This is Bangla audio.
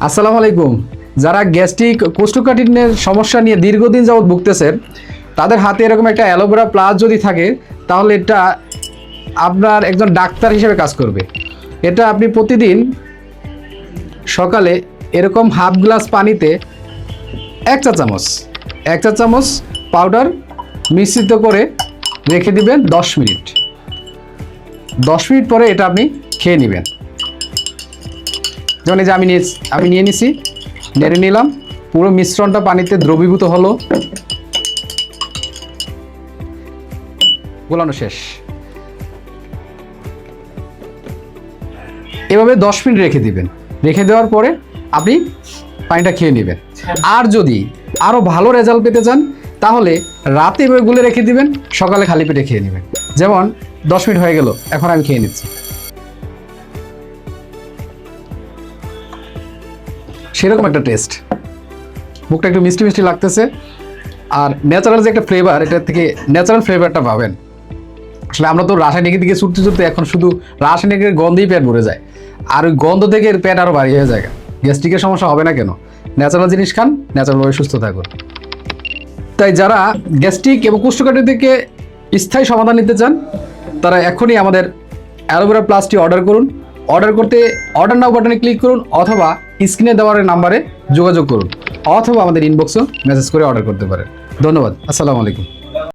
আসসালামু আলাইকুম। যারা গ্যাস্ট্রিক কোষ্ঠকাঠিন্যের সমস্যা নিয়ে দীর্ঘদিন যাবৎ ভুগতেছেন, তাদের হাতে এরকম একটা অ্যালোভেরা প্লাস যদি থাকে, তাহলে এটা আপনার একজন ডাক্তার হিসেবে কাজ করবে। এটা আপনি প্রতিদিন সকালে এরকম হাফ গ্লাস পানিতে এক চা চামচ পাউডার মিশ্রিত করে রেখে দিবেন 10 মিনিট। 10 মিনিট পরে এটা আপনি খেয়ে নেবেন। যেমন এই যে আমি নিয়ে নিছি, নেড়ে নিলাম, পুরো মিশ্রণটা পানিতে দ্রবীভূত হলো, গোলানো শেষ। এভাবে 10 মিনিট রেখে দিবেন। রেখে দেওয়ার পরে আপনি পানিটা খেয়ে নেবেন। আর যদি আরও ভালো রেজাল্ট পেতে চান, তাহলে রাতে এভাবে গুলে রেখে দিবেন, সকালে খালি পেটে খেয়ে নেবেন। যেমন 10 মিনিট হয়ে গেল, এখন আমি খেয়ে নিচ্ছি। সেরকম একটা টেস্ট, মুখটা একটু মিষ্টি মিষ্টি লাগতেছে। আর ন্যাচারাল যে একটা ফ্লেভার, এটার থেকে ন্যাচারাল ফ্লেভারটা পাবেন। আসলে আমরা তো রাসায়নিকের দিকে ছুটতে এখন শুধু রাসায়নিকের গন্ধেই পেট ভরে যায়, আর ওই গন্ধ থেকে পেট আরও ভারী হয়ে যায়। গ্যাস্ট্রিকের সমস্যা হবে না কেন? ন্যাচারাল জিনিস খান, ন্যাচারালভাবে সুস্থ থাকুন। তাই যারা গ্যাস্ট্রিক এবং কোষ্ঠকাঠিন্য থেকে স্থায়ী সমাধান নিতে চান, তারা এখনই আমাদের অ্যালোভেরা প্লাসটি অর্ডার করুন। অর্ডার করতে অর্ডার নাও বাটনে ক্লিক করুন, অথবা স্ক্রিনে দেওয়ার নাম্বারে যোগাযোগ করুন, অথবা আমাদের ইনবক্সও মেসেজ করে অর্ডার করতে পারেন। ধন্যবাদ। আসসালামু আলাইকুম।